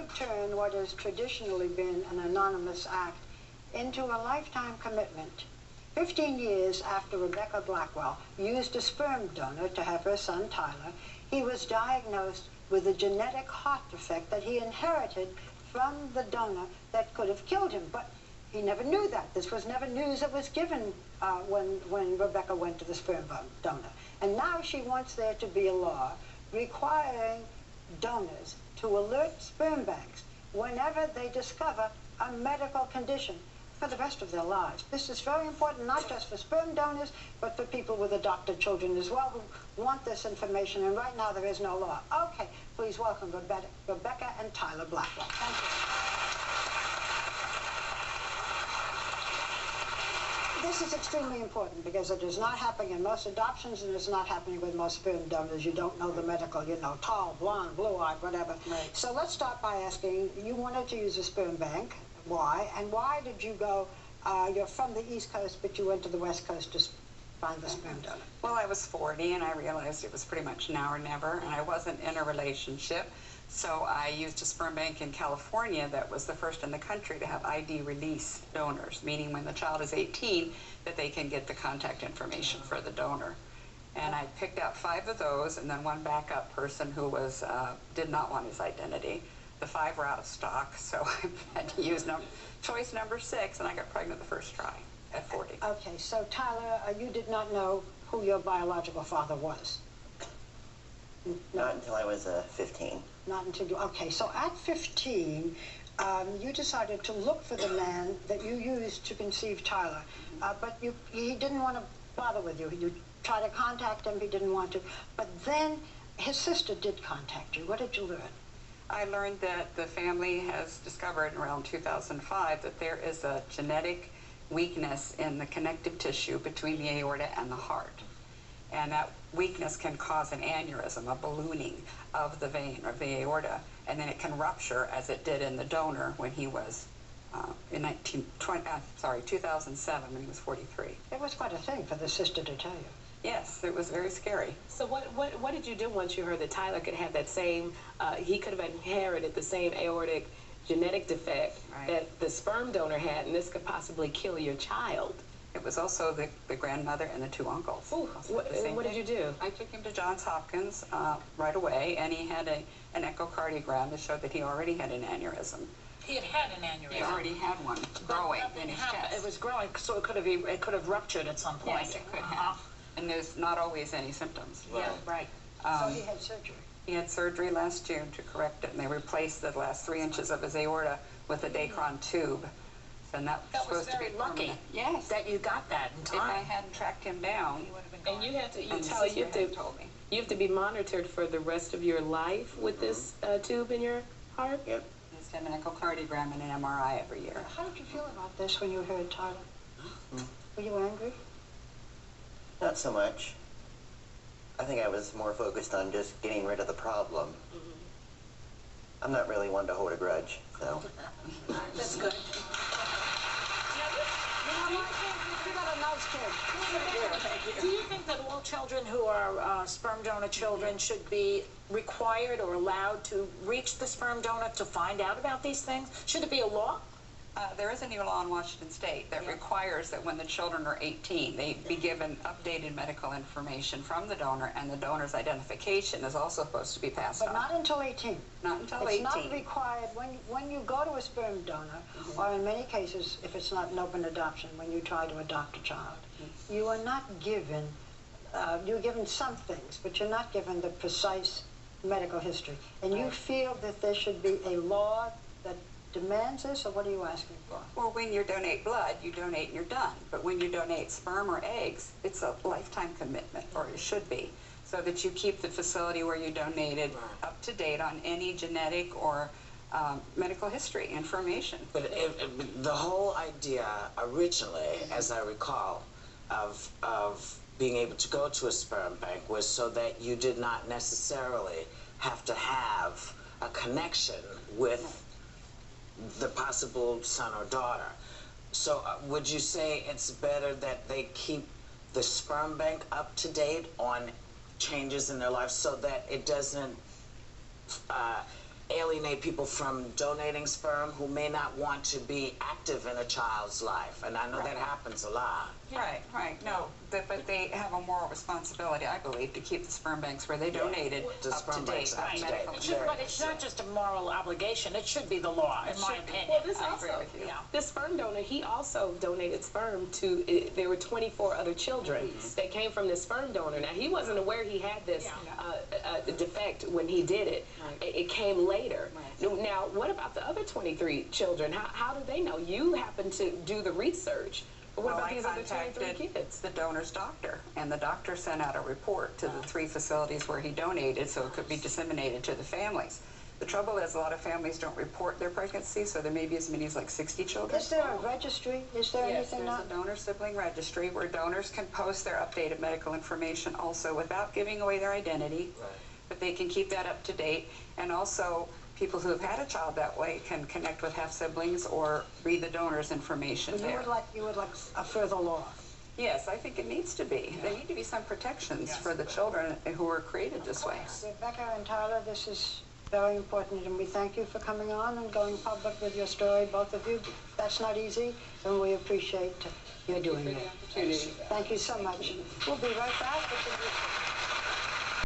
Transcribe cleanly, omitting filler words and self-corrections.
could turn what has traditionally been an anonymous act into a lifetime commitment. 15 years after Rebecca Blackwell used a sperm donor to have her son Tyler, he was diagnosed with a genetic heart defect that he inherited from the donor that could have killed him. But he never knew that. This was never news that was given when Rebecca went to the sperm donor. And now she wants there to be a law requiring donors to alert sperm banks whenever they discover a medical condition for the rest of their lives. This is very important, not just for sperm donors, but for people with adopted children as well who want this information, and right now there is no law. Okay, please welcome Rebecca and Tyler Blackwell. Thank you. This is extremely important because it is not happening in most adoptions, and it's not happening with most sperm donors. You don't know the medical, you know, tall, blonde, blue-eyed, whatever. Right. So let's start by asking, you wanted to use a sperm bank. Why? And why did you go, you're from the East Coast, but you went to the West Coast to find the sperm donor? Well, I was 40, and I realized it was pretty much now or never, and I wasn't in a relationship. So I used a sperm bank in California that was the first in the country to have ID release donors, meaning when the child is 18, that they can get the contact information for the donor. And I picked out 5 of those, and then one backup person who was did not want his identity. The 5 were out of stock, so I had to use choice number 6, and I got pregnant the first try at 40. Okay, so Tyler, you did not know who your biological father was? No. Not until I was 15. Not until you, okay, so at 15, you decided to look for the man that you used to conceive Tyler, but he didn't want to bother with you. You tried to contact him, he didn't want to, but then his sister did contact you. What did you learn? I learned that the family has discovered around 2005 that there is a genetic weakness in the connective tissue between the aorta and the heart. And that weakness can cause an aneurysm, a ballooning of the vein or the aorta, and then it can rupture as it did in the donor when he was in 2007 when he was 43. It was quite a thing for the sister to tell you. Yes, it was very scary. So what did you do once you heard that Tyler could have that same, he could have inherited the same aortic genetic defect that the sperm donor had, and this could possibly kill your child? It was also the grandmother and the 2 uncles. Ooh, what did you do? I took him to Johns Hopkins right away, and he had an echocardiogram that showed that he already had an aneurysm. He had an aneurysm. He already had one growing in his chest. It was growing, so it could have ruptured at some point. Yes, it could have. And there's not always any symptoms. Yeah, right. So he had surgery. He had surgery last June to correct it, and they replaced the last 3 inches of his aorta with a Dacron tube. And that was supposed to be lucky. Permanent. Yes. That you got that in time. If I hadn't tracked him down, he would have been gone. And you have to, told me. You have to be monitored for the rest of your life with this tube in your heart? Yep. He's had an echocardiogram and an MRI every year. How did you feel about this when you heard Tyler? Were you angry? Not so much. I think I was more focused on just getting rid of the problem. I'm not really one to hold a grudge, so. That's good. Do you think that all children who are sperm donor children should be required or allowed to reach the sperm donor to find out about these things? Should it be a law? There is a new law in Washington State that requires that when the children are 18, they be given updated medical information from the donor, and the donor's identification is also supposed to be passed on. But not until 18. Not until 18. It's not required when you go to a sperm donor, or in many cases, if it's not an open adoption, when you try to adopt a child, you are not given, you're given some things, but you're not given the precise medical history. And you feel that there should be a law that demands this, or what are you asking for? Well, when you donate blood, you donate and you're done. But when you donate sperm or eggs, it's a lifetime commitment, or it should be, so that you keep the facility where you donated up to date on any genetic or medical history information. But the whole idea originally, as I recall, of being able to go to a sperm bank was so that you did not necessarily have to have a connection with the possible son or daughter. So would you say it's better that they keep the sperm bank up to date on changes in their life so that it doesn't alienate people from donating sperm who may not want to be active in a child's life. And I know that happens a lot. Right, right. No, but they have a moral responsibility, I believe, to keep the sperm banks where they donated The up sperm to banks date. up to date. Medical But it's not just a moral obligation. It should be the law, in my opinion. Well, this I agree also, with you. Yeah. this sperm donor, he also donated sperm to, there were 24 other children that came from this sperm donor. Now, he wasn't aware he had this defect when he did it. It came later. Now, what about the other 23 children? How do they know? You happen to do the research. But what about these other 23 kids? The donor's doctor, and the doctor sent out a report to the 3 facilities where he donated so it could be disseminated to the families. The trouble is a lot of families don't report their pregnancy, so there may be as many as like 60 children. Is there a registry? Is there Yes, anything there's not? a donor sibling registry where donors can post their updated medical information also without giving away their identity, but they can keep that up to date. And also, people who have had a child that way can connect with half-siblings or read the donor's information You there. would like a further law. Yes, I think it needs to be. There need to be some protections for the children who are created this way. Rebecca and Tyler, this is very important, and we thank you for coming on and going public with your story, both of you. That's not easy, and we appreciate your doing it. Thank you so much. We'll be right back with the